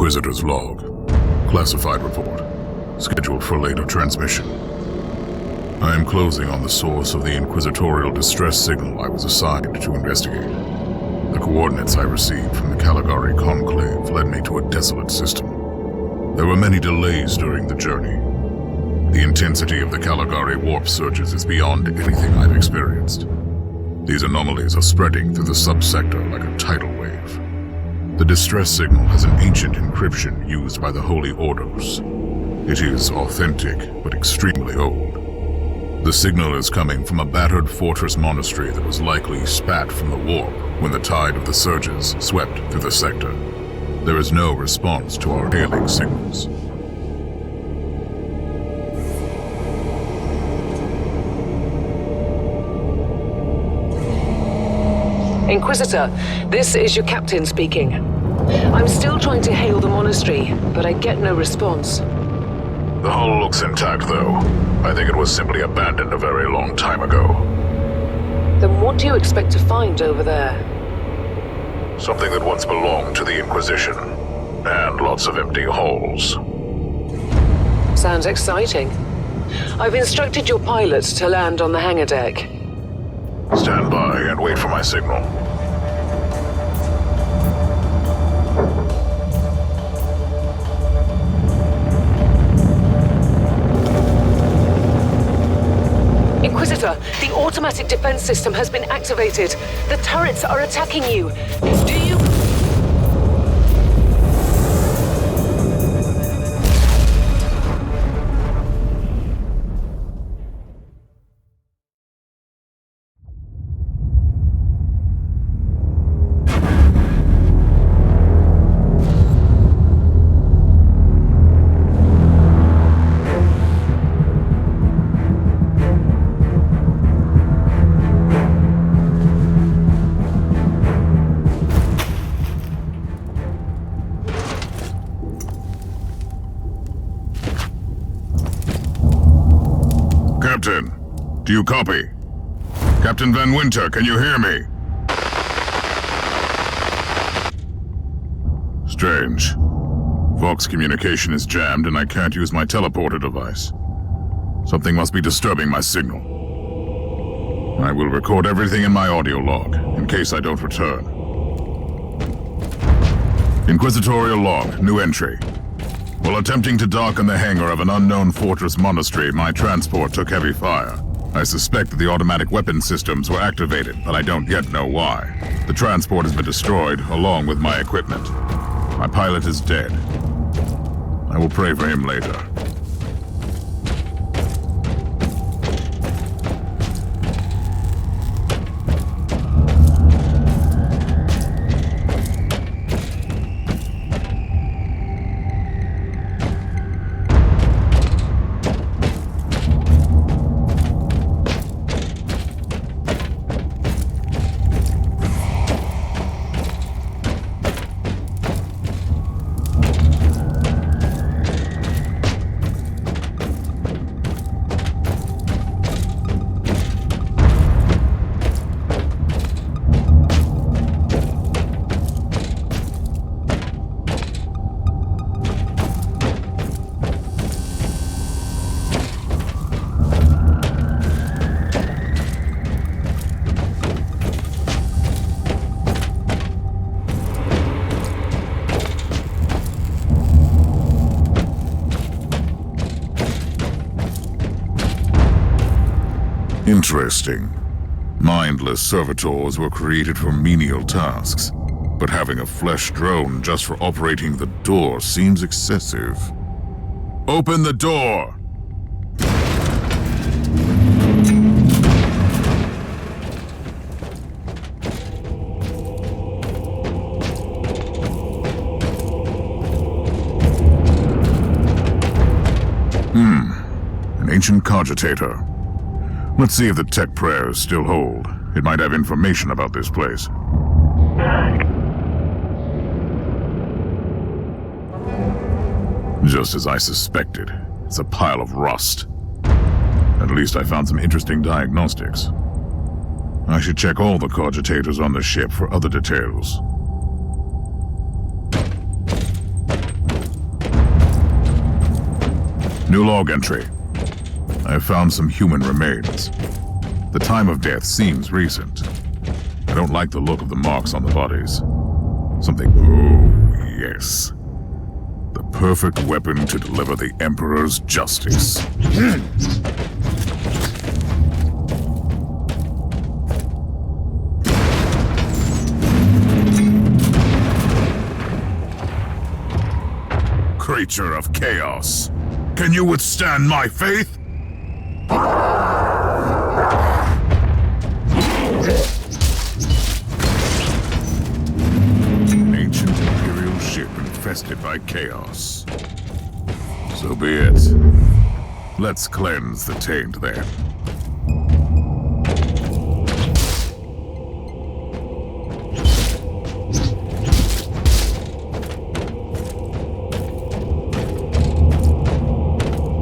Inquisitor's log. Classified report. Scheduled for later transmission. I am closing on the source of the inquisitorial distress signal I was assigned to investigate. The coordinates I received from the Caligari Conclave led me to a desolate system. There were many delays during the journey. The intensity of the Caligari warp surges is beyond anything I've experienced. These anomalies are spreading through the subsector like a tidal wave. The distress signal has an ancient encryption used by the Holy Orders. It is authentic, but extremely old. The signal is coming from a battered fortress-monastery that was likely spat from the warp when the tide of the surges swept through the sector. There is no response to our hailing signals. Inquisitor, this is your captain speaking. I'm still trying to hail the monastery, but I get no response. The hull looks intact, though. I think it was simply abandoned a very long time ago. Then what do you expect to find over there? Something that once belonged to the Inquisition, and lots of empty halls. Sounds exciting. I've instructed your pilots to land on the hangar deck. Stand by and wait for my signal. Inquisitor, the automatic defense system has been activated. The turrets are attacking you. Do you... Captain, do you copy? Captain Van Winter, can you hear me? Strange. Vox communication is jammed and I can't use my teleporter device. Something must be disturbing my signal. I will record everything in my audio log, in case I don't return. Inquisitorial log, new entry. While attempting to dock in the hangar of an unknown fortress monastery, my transport took heavy fire. I suspect that the automatic weapon systems were activated, but I don't yet know why. The transport has been destroyed, along with my equipment. My pilot is dead. I will pray for him later. Interesting. Mindless servitors were created for menial tasks, but having a flesh drone just for operating the door seems excessive. Open the door! An ancient cogitator. Let's see if the tech prayers still hold. It might have information about this place. Just as I suspected, it's a pile of rust. At least I found some interesting diagnostics. I should check all the cogitators on the ship for other details. New log entry. I have found some human remains. The time of death seems recent. I don't like the look of the marks on the bodies. Something... Oh, yes. The perfect weapon to deliver the Emperor's justice. Creature of chaos, can you withstand my faith? An ancient Imperial ship infested by chaos. So be it. Let's cleanse the taint there.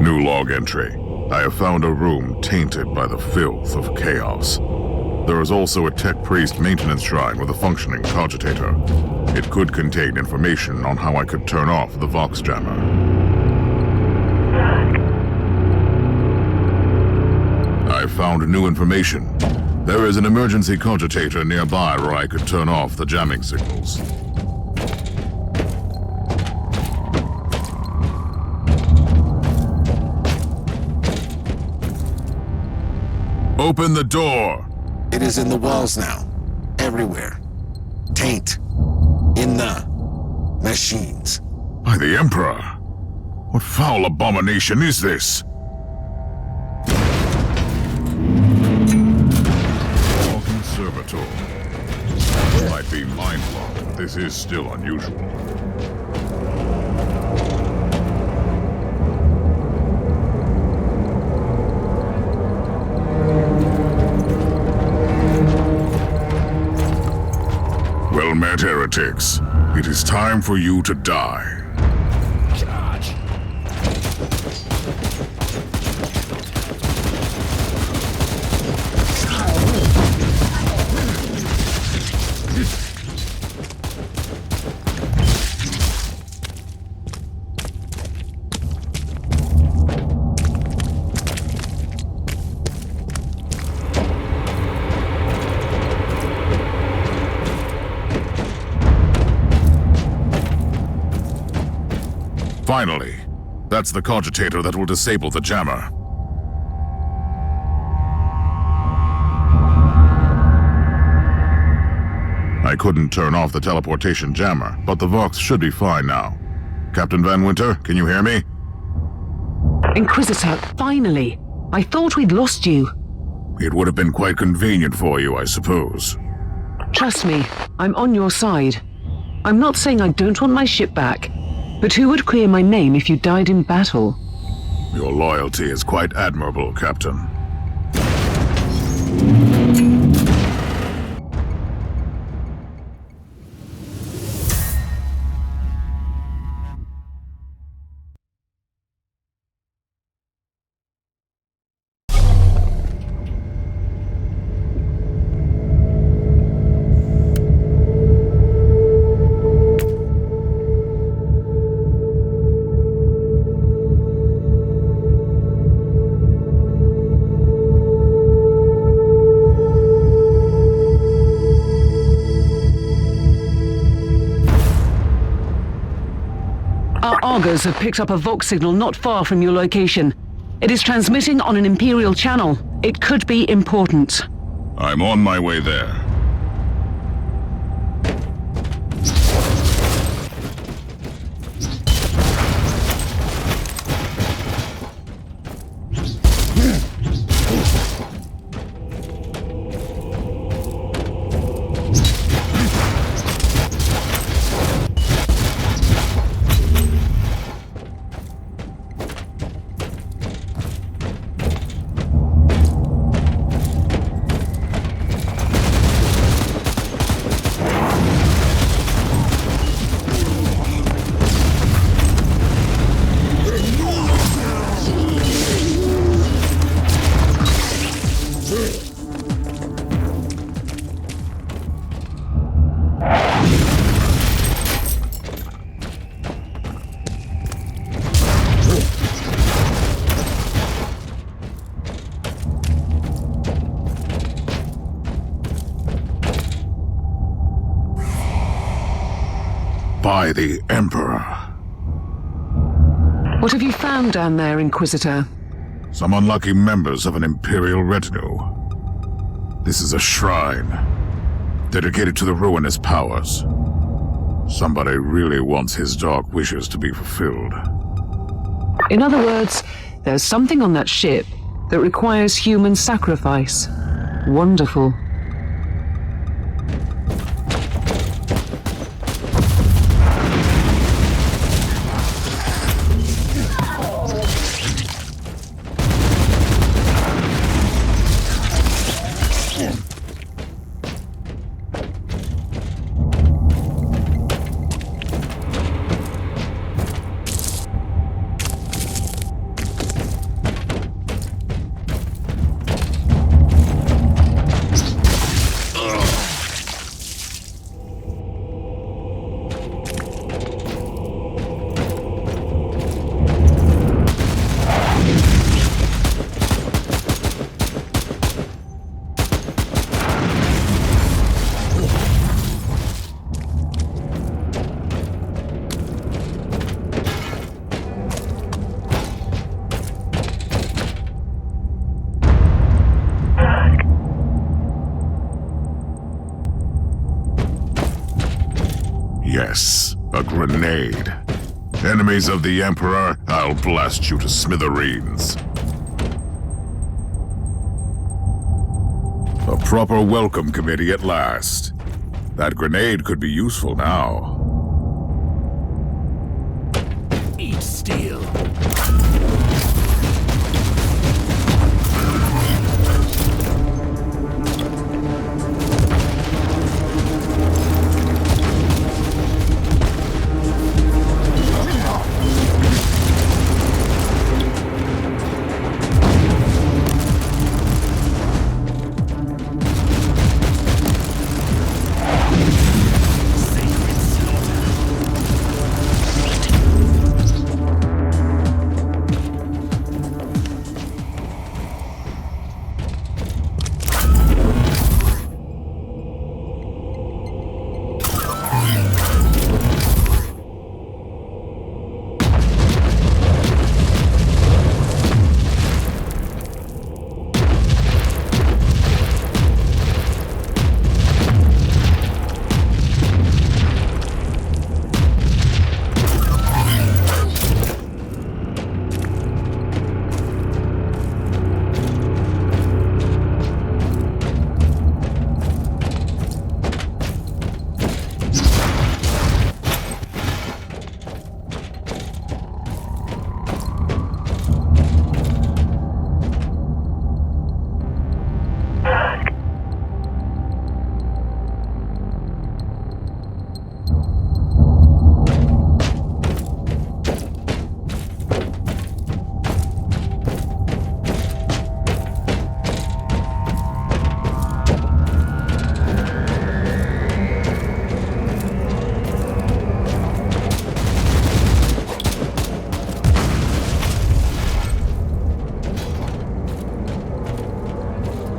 New log entry. I have found a room tainted by the filth of chaos. There is also a tech priest maintenance shrine with a functioning cogitator. It could contain information on how I could turn off the Vox jammer. I found new information. There is an emergency cogitator nearby where I could turn off the jamming signals. Open the door! It is in the walls now. Everywhere. Taint. In the machines. By the Emperor! What foul abomination is this? Walking servitor. It might be mind-locked, but this is still unusual. Well met, heretics. It is time for you to die. Charge. Finally, that's the cogitator that will disable the jammer. I couldn't turn off the teleportation jammer, but the Vox should be fine now. Captain Van Winter, can you hear me? Inquisitor, finally! I thought we'd lost you. It would have been quite convenient for you, I suppose. Trust me, I'm on your side. I'm not saying I don't want my ship back, but who would clear my name if you died in battle? Your loyalty is quite admirable, Captain. Our Argos have picked up a Vox signal not far from your location. It is transmitting on an Imperial channel. It could be important. I'm on my way there. by the Emperor. What have you found down there, Inquisitor? Some unlucky members of an Imperial retinue. This is a shrine dedicated to the ruinous powers. Somebody really wants his dark wishes to be fulfilled. In other words, there's something on that ship that requires human sacrifice. Wonderful. Yes, a grenade. Enemies of the Emperor, I'll blast you to smithereens. A proper welcome committee at last. That grenade could be useful now. Eat steel.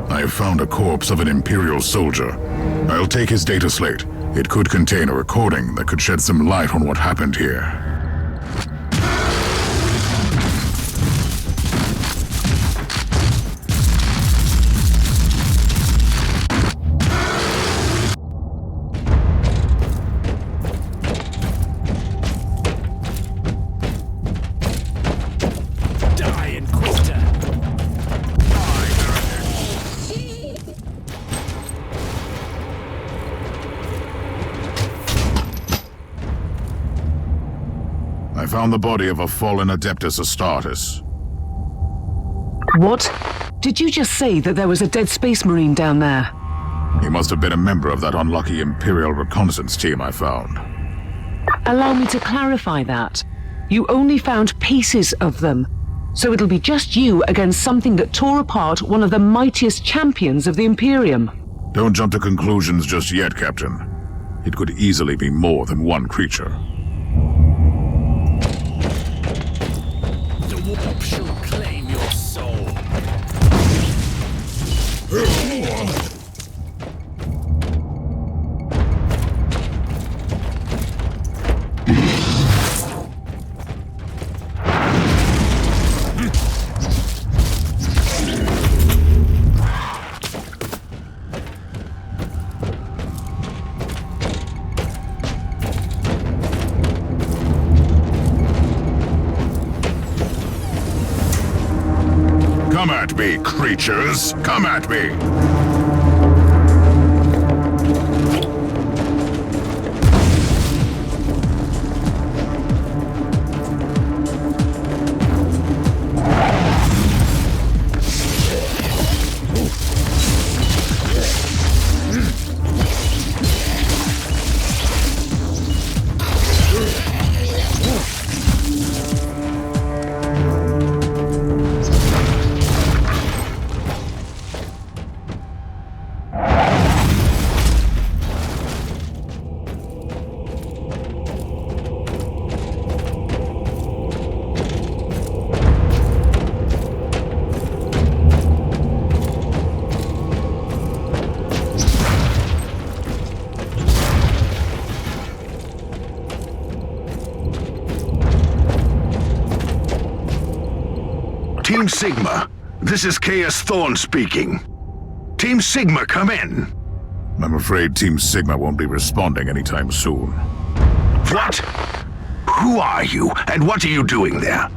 I found a corpse of an Imperial soldier. I'll take his data slate. It could contain a recording that could shed some light on what happened here. Die, Inquisitor. I found the body of a fallen Adeptus Astartes. What? Did you just say that there was a dead space marine down there? He must have been a member of that unlucky Imperial reconnaissance team I found. Allow me to clarify that. You only found pieces of them, so it'll be just you against something that tore apart one of the mightiest champions of the Imperium. Don't jump to conclusions just yet, Captain. It could easily be more than one creature. The warp shall claim your soul. me, creatures! Come at me! Team Sigma, this is Chaos Thorn speaking. Team Sigma, come in. I'm afraid Team Sigma won't be responding anytime soon. What? Who are you, and what are you doing there?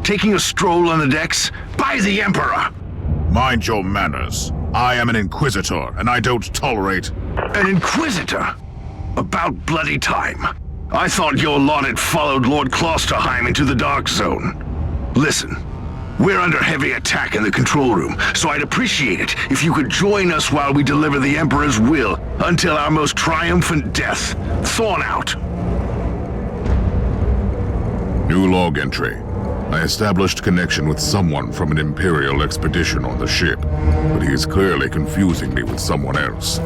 Taking a stroll on the decks? By the Emperor! Mind your manners. I am an Inquisitor, and I don't tolerate... An Inquisitor? About bloody time. I thought your lot had followed Lord Klosterheim into the Dark Zone. Listen, we're under heavy attack in the control room, so I'd appreciate it if you could join us while we deliver the Emperor's will until our most triumphant death. Thorn out. New log entry. I established connection with someone from an Imperial expedition on the ship, but he is clearly confusing me with someone else.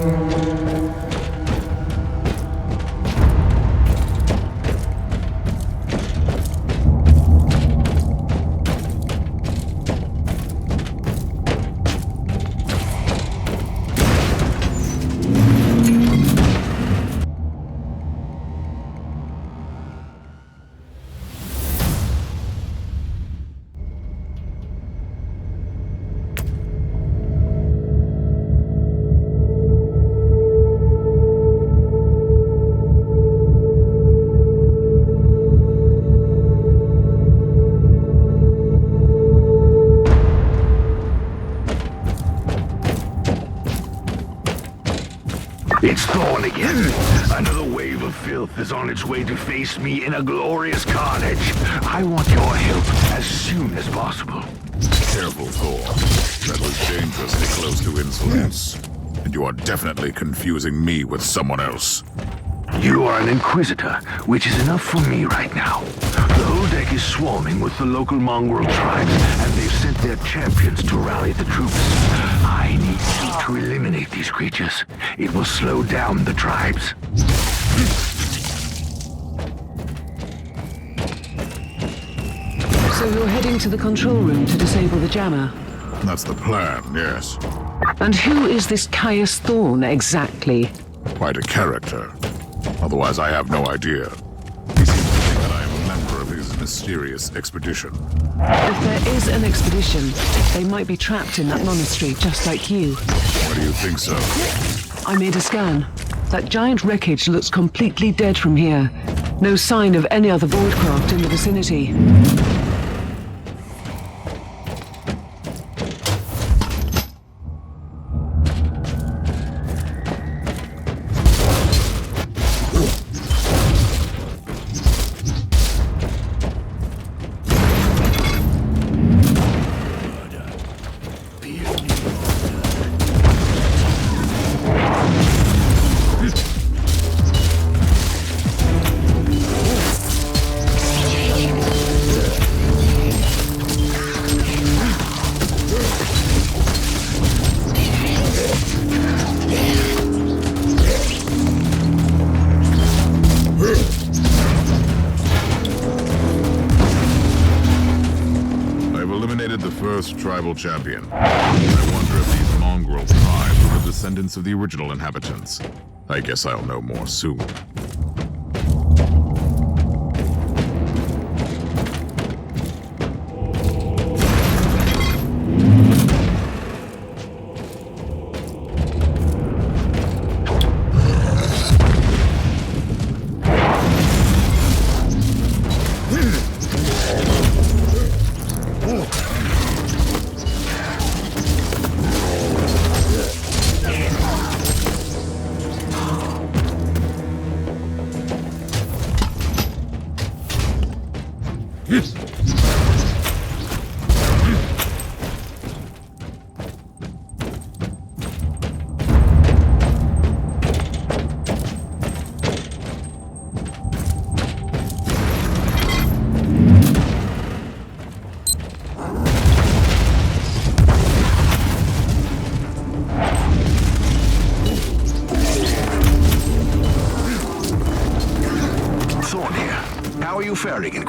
It's Thorn again. Another wave of filth is on its way to face me in a glorious carnage. I want your help as soon as possible. Careful, Thor. That was dangerously close to insolence. And you are definitely confusing me with someone else. You are an Inquisitor, which is enough for me right now. The whole deck is swarming with the local mongrel tribes, and they've sent their champions to rally the troops. I need you to eliminate these creatures. It will slow down the tribes. So you're heading to the control room to disable the jammer? That's the plan, yes. And who is this Caius Thorn exactly? Quite a character. Otherwise, I have no idea. He seems to think that I am a member of his mysterious expedition. If there is an expedition, they might be trapped in that monastery just like you. Why do you think so? I made a scan. That giant wreckage looks completely dead from here. No sign of any other voidcraft in the vicinity. Tribal champion. I wonder if these mongrel tribes are the descendants of the original inhabitants. I guess I'll know more soon.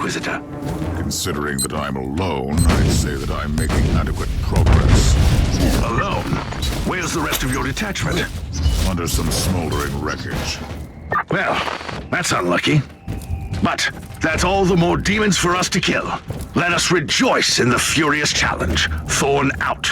Inquisitor. Considering that I'm alone, I'd say that I'm making adequate progress. Alone? Where's the rest of your detachment? Under some smoldering wreckage. Well, that's unlucky. But that's all the more demons for us to kill. Let us rejoice in the furious challenge. Thorn out.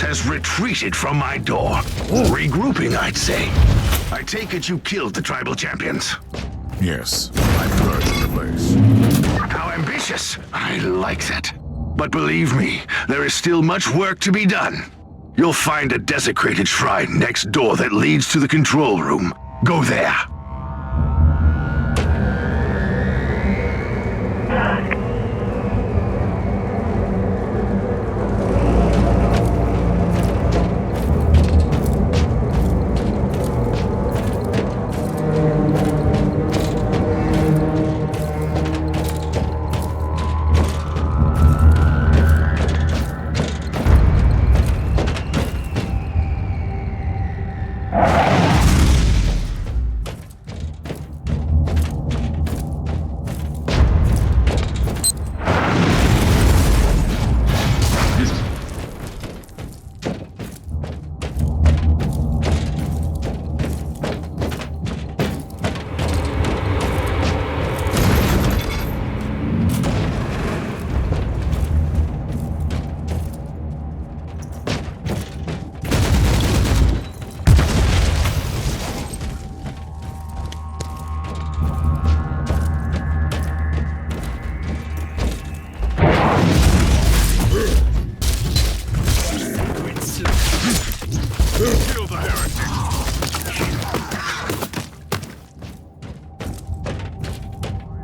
Has retreated from my door. Regrouping, I'd say. I take it you killed the tribal champions. Yes, I purged the place. How ambitious. I like that. But believe me, there is still much work to be done. You'll find a desecrated shrine next door that leads to the control room. Go there.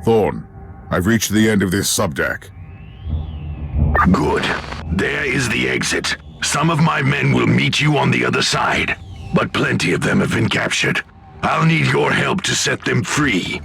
Thorn, I've reached the end of this subdeck. Good. There is the exit. Some of my men will meet you on the other side, but plenty of them have been captured. I'll need your help to set them free.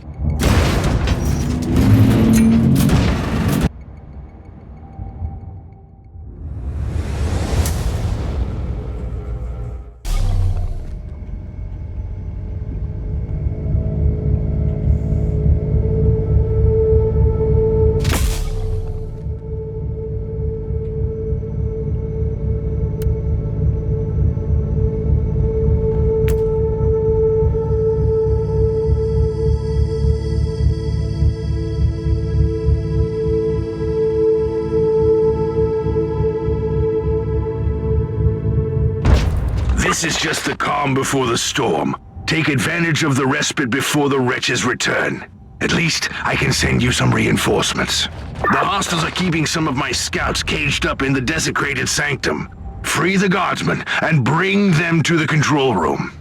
This is just the calm before the storm. Take advantage of the respite before the wretches return. At least, I can send you some reinforcements. The hostiles are keeping some of my scouts caged up in the desecrated sanctum. Free the guardsmen and bring them to the control room.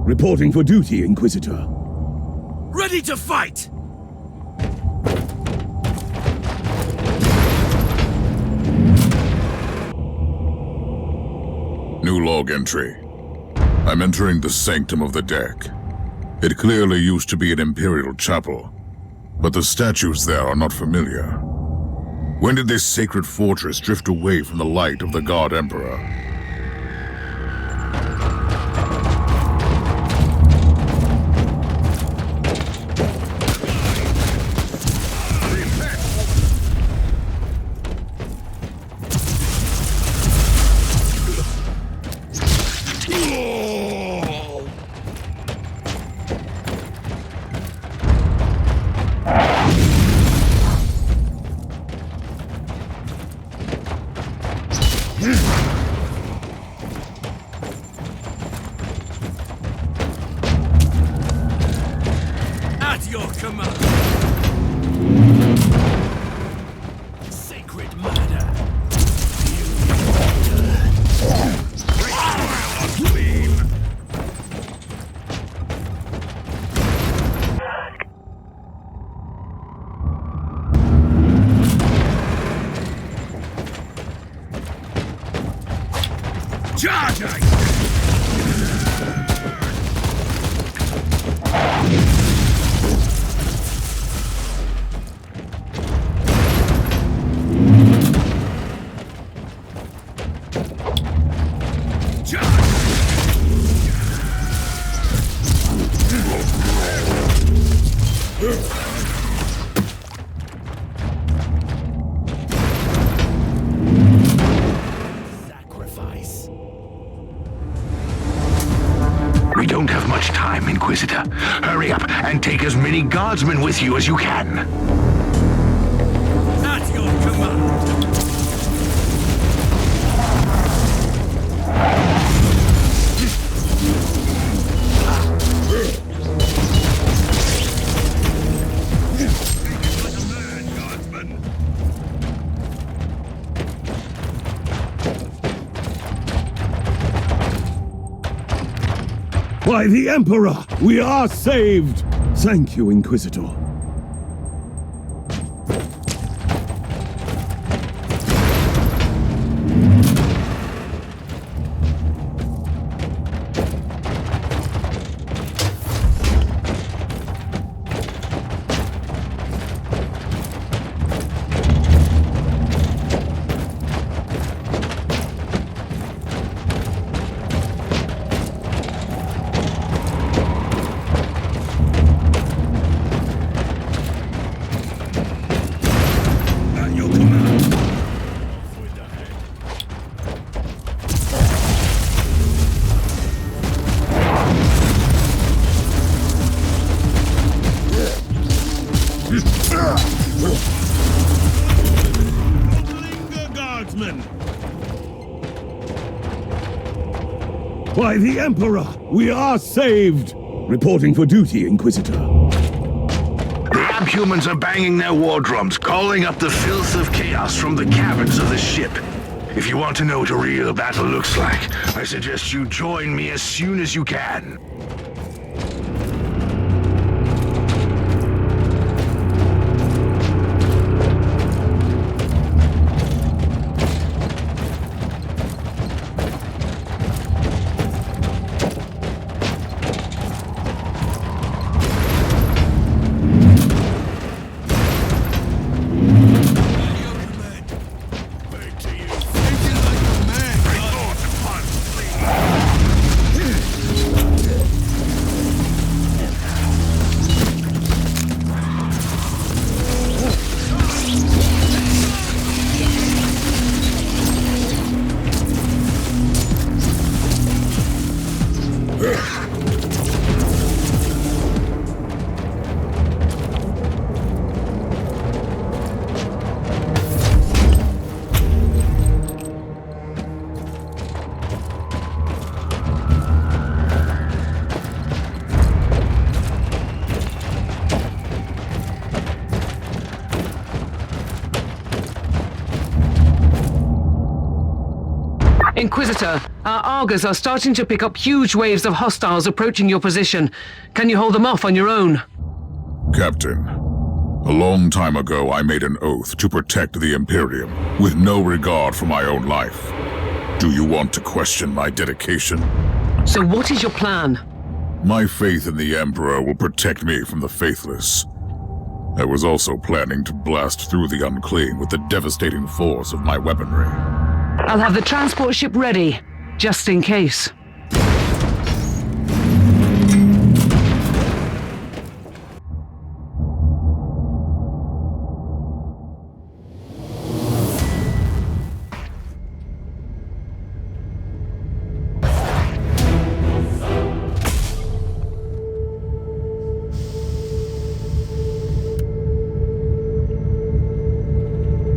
Reporting for duty, Inquisitor. Ready to fight! New log entry. I'm entering the sanctum of the deck. It clearly used to be an Imperial chapel, but the statues there are not familiar. When did this sacred fortress drift away from the light of the God Emperor? At your Charging! Sacrifice. We don't have much time, Inquisitor. Hurry up and take as many guardsmen with you as you can. At your command. By the Emperor, we are saved! Thank you, Inquisitor. By the Emperor, we are saved! Reporting for duty, Inquisitor. The abhumans are banging their war drums, calling up the filth of chaos from the cabins of the ship. If you want to know what a real battle looks like, I suggest you join me as soon as you can. Inquisitor, our Argos are starting to pick up huge waves of hostiles approaching your position. Can you hold them off on your own? Captain, a long time ago I made an oath to protect the Imperium, with no regard for my own life. Do you want to question my dedication? So what is your plan? My faith in the Emperor will protect me from the faithless. I was also planning to blast through the unclean with the devastating force of my weaponry. I'll have the transport ship ready, just in case.